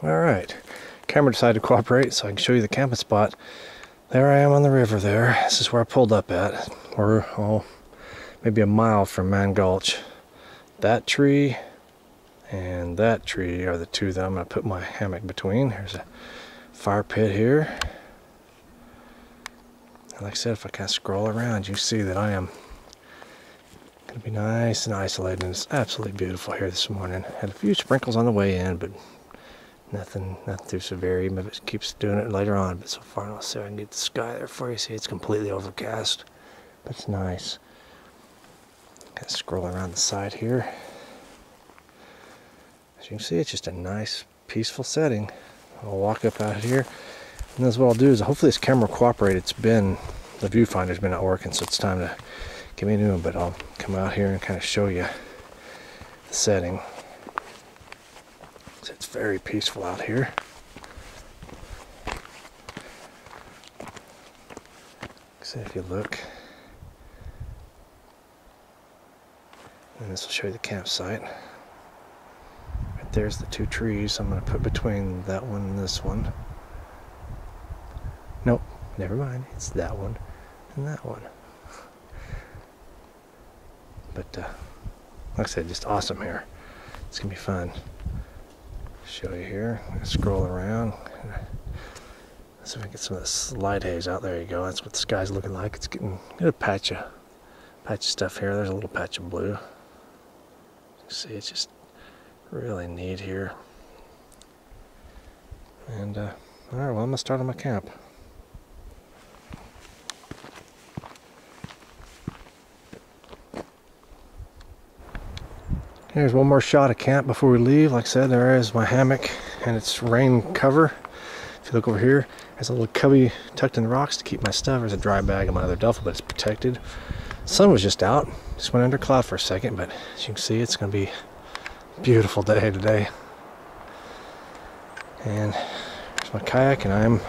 Alright, camera decided to cooperate so I can show you the camping spot. There I am on the river there. This is where I pulled up at. We're maybe a mile from Mann Gulch. That tree and that tree are the two that I'm going to put my hammock between. There's a fire pit here. And like I said, if I kind of scroll around, you see that I am going to be nice and isolated. And it's absolutely beautiful here this morning. Had a few sprinkles on the way in, but nothing too severe. Maybe it keeps doing it later on, but so far I'll see if I can get the sky there for you. See, it's completely overcast, but it's nice. Kind of scroll around the side here. As you can see, it's just a nice, peaceful setting. I'll walk up out here, and that's what I'll do is hopefully this camera will cooperate. The viewfinder's been not working, so it's time to get me a new one, but I'll come out here and kind of show you the setting. It's very peaceful out here. So if you look, and this will show you the campsite. Right there's the two trees I'm going to put between that one and this one. Nope, never mind. It's that one and that one. But like I said, just awesome here. It's going to be fun. Show you here. I'm going to scroll around. Let's see if I can get some of this light haze out. There you go. That's what the sky's looking like. It's getting a patch of stuff here. There's a little patch of blue. You see, it's just really neat here. And all right, well, I'm gonna start on my camp. Here's one more shot of camp before we leave. Like I said, there is my hammock and its rain cover. If you look over here, there's a little cubby tucked in the rocks to keep my stuff. There's a dry bag in my other duffel, but it's protected. The sun was just out. Just went under cloud for a second, but as you can see, it's going to be a beautiful day today. And there's my kayak, and I'm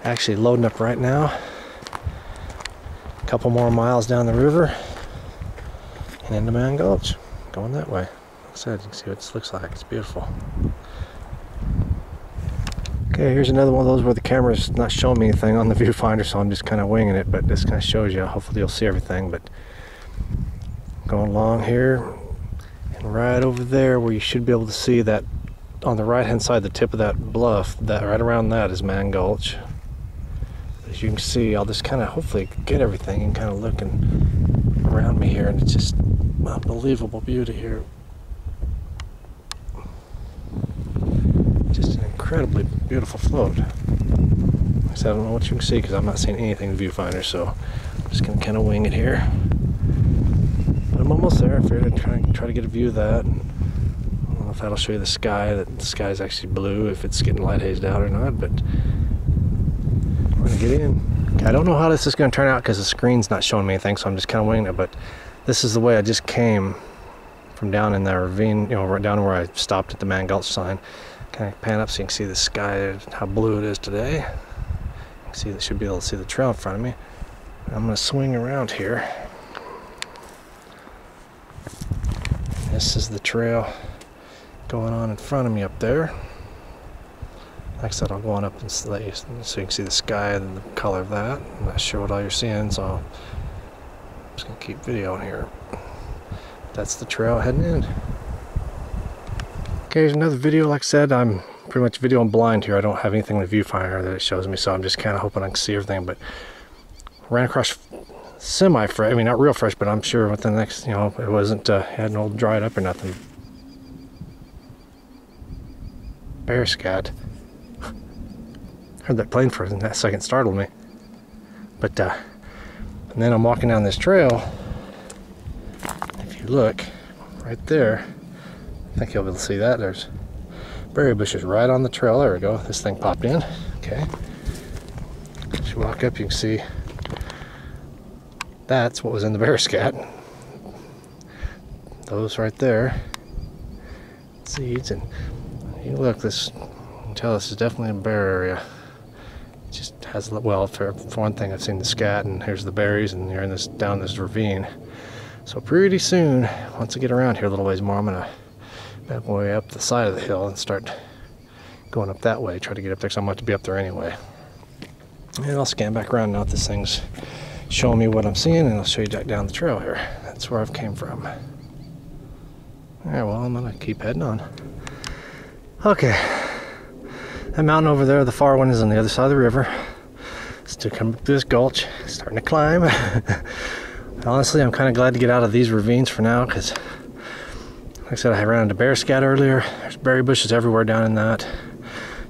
actually loading up right now. A couple more miles down the river and into Mann Gulch. Going that way. Like I said, you can see what this looks like. It's beautiful. Okay, here's another one of those where the camera's not showing me anything on the viewfinder, so I'm just kind of winging it, but this kind of shows you. Hopefully you'll see everything. But going along here, and right over there where you should be able to see that on the right hand side, the tip of that bluff, that right around that is Mann Gulch. As you can see, I'll just kind of hopefully get everything and kind of looking around me here, and it's just unbelievable beauty here. Just an incredibly beautiful float. Like I said, I don't know what you can see because I'm not seeing anything in the viewfinder, so I'm just going to kind of wing it here. But I'm almost there. I figured I'd try to get a view of that. I don't know if that'll show you the sky, that the sky is actually blue, if it's getting light hazed out or not, but we're going to get in. Okay, I don't know how this is going to turn out because the screen's not showing me anything, so I'm just kind of winging it, but this is the way I just came from down in the ravine, you know, right down where I stopped at the Mann Gulch sign. Kind of pan up so you can see the sky, how blue it is today. You can see, should be able to see the trail in front of me. I'm going to swing around here. This is the trail going on in front of me up there. Like I said, I'll go on up and so you can see the sky and the color of that. I'm not sure what all you're seeing, so I'm just going to keep videoing here. That's the trail heading in. Okay, here's another video. Like I said, I'm pretty much videoing blind here. I don't have anything in the viewfinder that it shows me, so I'm just kind of hoping I can see everything. But ran across semi-fresh, I mean not real fresh, but I'm sure within the next, you know, it wasn't, hadn't all dried up or nothing. Bear scat. Heard that plane for a second, startled me. But and then I'm walking down this trail. If you look right there, I think you'll be able to see that. There's berry bushes right on the trail. There we go. This thing popped in. Okay. As you walk up, you can see that's what was in the bear scat. Those right there. Seeds. And you look, this, you can tell this is definitely a bear area. It just has, well, for one thing, I've seen the scat, and here's the berries, and you're in this, down this ravine. So pretty soon, once I get around here a little ways more, I'm gonna back my way up the side of the hill and start going up that way, try to get up there because I'm about to be up there anyway. And I'll scan back around now that this thing's showing me what I'm seeing, and I'll show you down the trail here. That's where I've came from. Alright, well, I'm gonna keep heading on. Okay. That mountain over there, the far one, is on the other side of the river. Still coming through this gulch, starting to climb. Honestly, I'm kind of glad to get out of these ravines for now, because like I said, I ran into bear scat earlier. There's berry bushes everywhere down in that.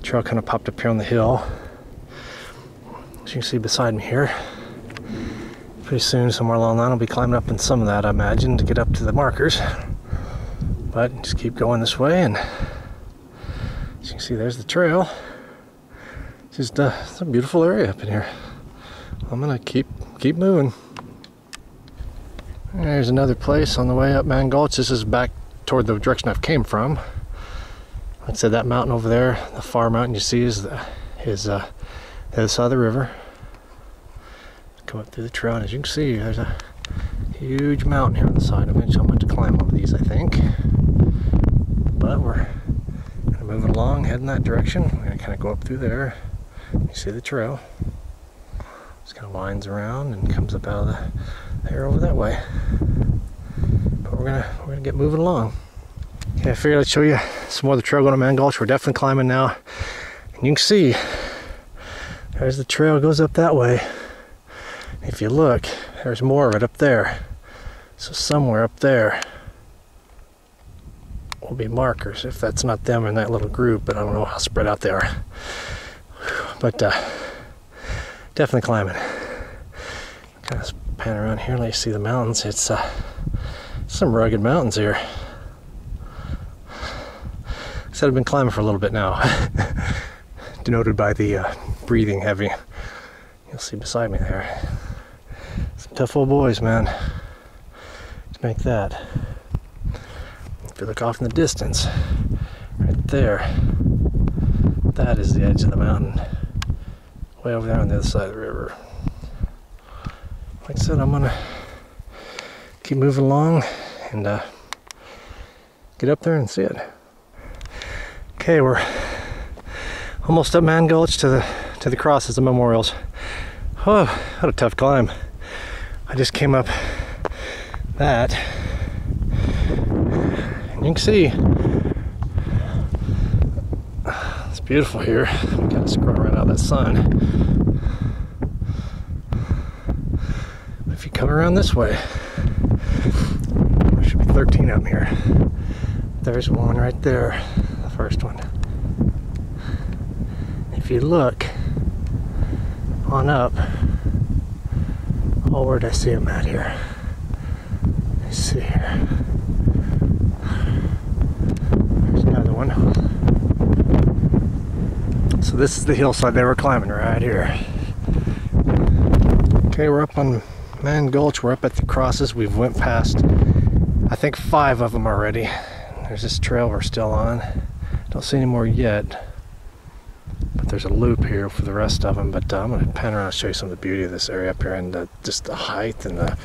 Trail kind of popped up here on the hill. As you can see beside me here. Pretty soon, somewhere along the line, I'll be climbing up in some of that, I imagine, to get up to the markers. But just keep going this way, and as you can see, there's the trail. Just it's a beautiful area up in here. I'm gonna keep moving. There's another place on the way up Mann Gulch. This is back toward the direction I've came from. Like I said, that mountain over there, the far mountain you see, is the other side of the river. Come up through the trail, and as you can see, there's a huge mountain here on the side. Eventually I'm going to climb over these, I think. But we're moving along, heading that direction. We're going to kind of go up through there. You see the trail. Just kind of winds around and comes up out of there over that way. But we're gonna get moving along. Okay, I figured I'd show you some more of the trail going to Mann Gulch. We're definitely climbing now. And you can see, there's the trail, goes up that way. If you look, there's more of it up there. So somewhere up there will be markers, if that's not them in that little group, but I don't know how spread out they are. But definitely climbing. Kind of pan around here, let you see the mountains. It's some rugged mountains here. I said I've been climbing for a little bit now. Denoted by the breathing heavy. You'll see beside me there. Some tough old boys, man, to make that. If you look off in the distance, right there, that is the edge of the mountain. Way over there on the other side of the river. Like I said, I'm gonna keep moving along and get up there and see it. Okay, we're almost up Mann Gulch to the crosses, the memorials. Oh, what a tough climb. I just came up that, and you can see it's beautiful here. We gotta scroll right out of that sun. If you come around this way, there should be 13 up here. There's one right there, the first one. If you look on up, oh, where did I see him at here? Let's see here. There's another one. So this is the hillside they were climbing right here. Okay, we're up on Mann Gulch. We're up at the crosses. We've went past, I think, 5 of them already. There's this trail we're still on. Don't see any more yet. But there's a loop here for the rest of them. But I'm going to pan around and show you some of the beauty of this area up here, and just the height and the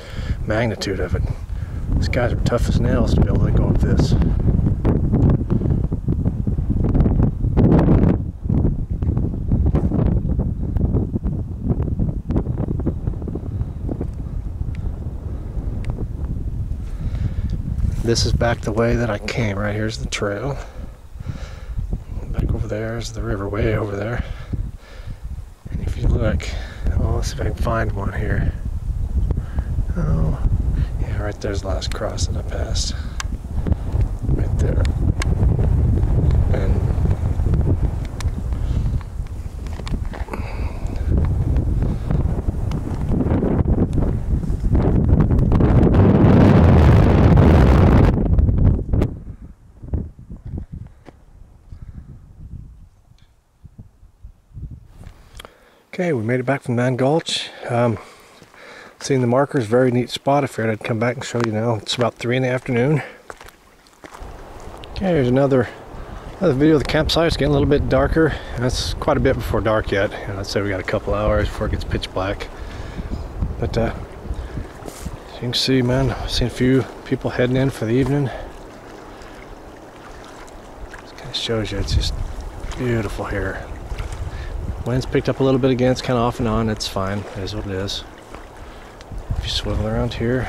magnitude of it. These guys are tough as nails to be able to go up this. This is back the way that I came. Right here's the trail. Back over there is the river, way over there. And if you look, oh, let's see if I can find one here. Oh, yeah, right there's the last cross that I passed. Right there. And okay, we made it back from Mann Gulch. Seeing the markers, very neat spot. I figured I'd come back and show you now. It's about 3 in the afternoon. Okay, here's another video of the campsite. It's getting a little bit darker. That's quite a bit before dark yet. I'd say we got a couple hours before it gets pitch black. But as you can see, man, I've seen a few people heading in for the evening. This kind of shows you it's just Beautiful here. Wind's picked up a little bit again. It's kind of off and on. It's fine. It is what it is. If you swivel around here,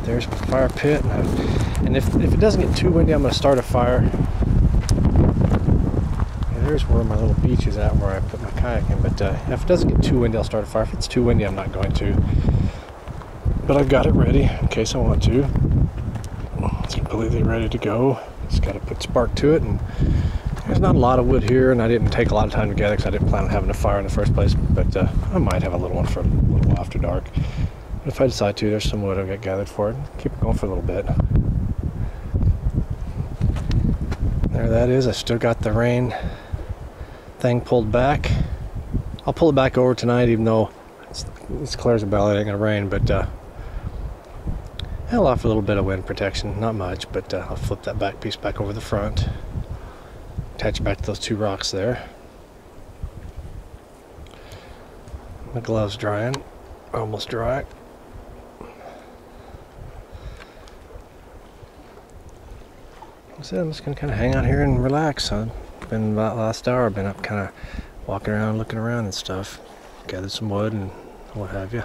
there's my fire pit. And if it doesn't get too windy, I'm going to start a fire. And there's where my little beach is at, where I put my kayak in. But if it doesn't get too windy, I'll start a fire. If it's too windy, I'm not going to. But I've got it ready in case I want to. It's completely ready to go. Just got to put spark to it, and there's not a lot of wood here, and I didn't take a lot of time to gather because I didn't plan on having a fire in the first place, but I might have a little one for a little while after dark. But if I decide to, there's some wood I'll get gathered for it. Keep it going for a little bit. There that is. I still got the rain thing pulled back. I'll pull it back over tonight, even though it's clear as a bell. It ain't gonna rain, but I'll offer a little bit of wind protection, not much, but I'll flip that back piece back over the front, attach it back to those two rocks there. My gloves drying, almost dry. Like I said, I'm just gonna kind of hang out here and relax. It's been about last hour. I've been up kind of walking around, looking around and stuff, gathered some wood and what have you.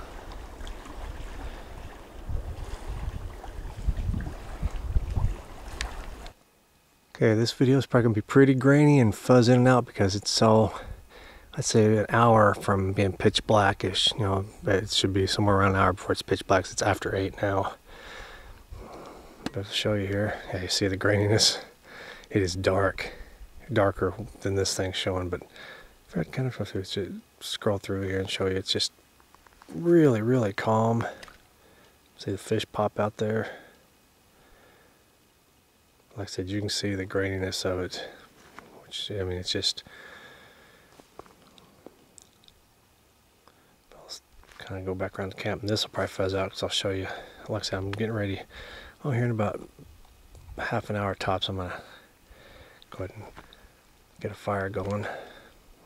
Okay, this video is probably going to be pretty grainy and fuzz in and out because it's so, I'd say an hour from being pitch blackish. You know, it should be somewhere around an hour before it's pitch black. It's after 8 now. But I'll show you here. Yeah, you see the graininess? It is dark. Darker than this thing's showing, but if I kind of scroll through here and show you, it's just really, really calm. See the fish pop out there. Like I said, you can see the graininess of it, which, I mean, it's just, I'll kind of go back around the camp, and this will probably fuzz out because I'll show you. Like I said, I'm getting ready. Oh, here in about half an hour tops, I'm going to go ahead and get a fire going.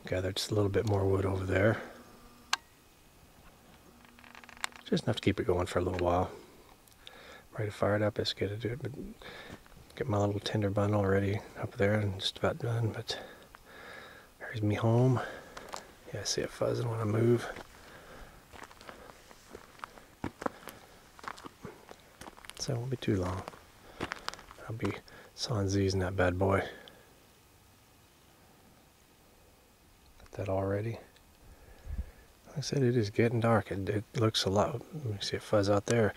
Gather just a little bit more wood over there. Just enough to keep it going for a little while. Ready to fire it up, it's good to do it, but get my little tinder bundle already up there and just about done, but there's me home. Yeah, I see it fuzzing when I move. So it won't be too long. I'll be Sanzizing that bad boy. Got that all ready. Like I said, it is getting dark. It looks a lot, let me see it fuzz out there.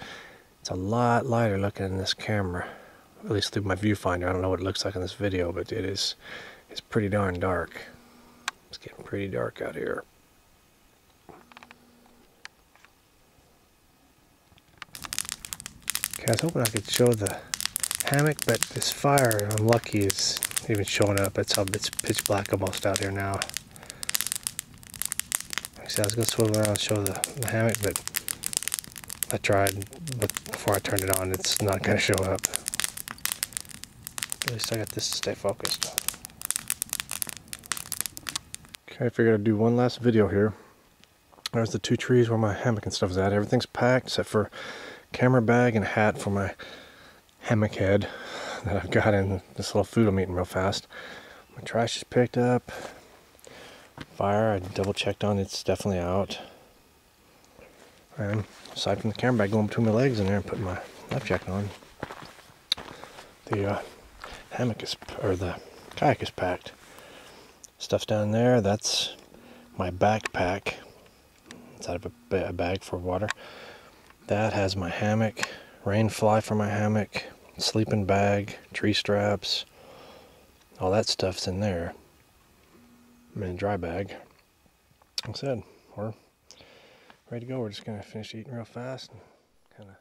It's a lot lighter looking in this camera. At least through my viewfinder. I don't know what it looks like in this video, but it's pretty darn dark. It's getting pretty dark out here. Okay, I was hoping I could show the hammock, but this fire, I'm lucky, is even showing up. It's pitch black almost out here now. Like I said, I was going to swivel around and show the hammock, but I tried, but before I turned it on, it's not going to show up. At least I got this to stay focused. Okay, I figured I'd do one last video here. There's the two trees where my hammock and stuff is at. Everything's packed except for camera bag and a hat for my hammock head that I've got in this little food I'm eating real fast. My trash is picked up. Fire, I double checked on, it's definitely out. And aside from the camera bag going between my legs in there and putting my life jacket on, the hammock is, or the kayak is packed. Stuff's down there. That's my backpack. It's out of a bag for water. That has my hammock, rain fly for my hammock, sleeping bag, tree straps. All that stuff's in there. I'm in a dry bag. Like I said, we're ready to go. We're just gonna finish eating real fast and kind of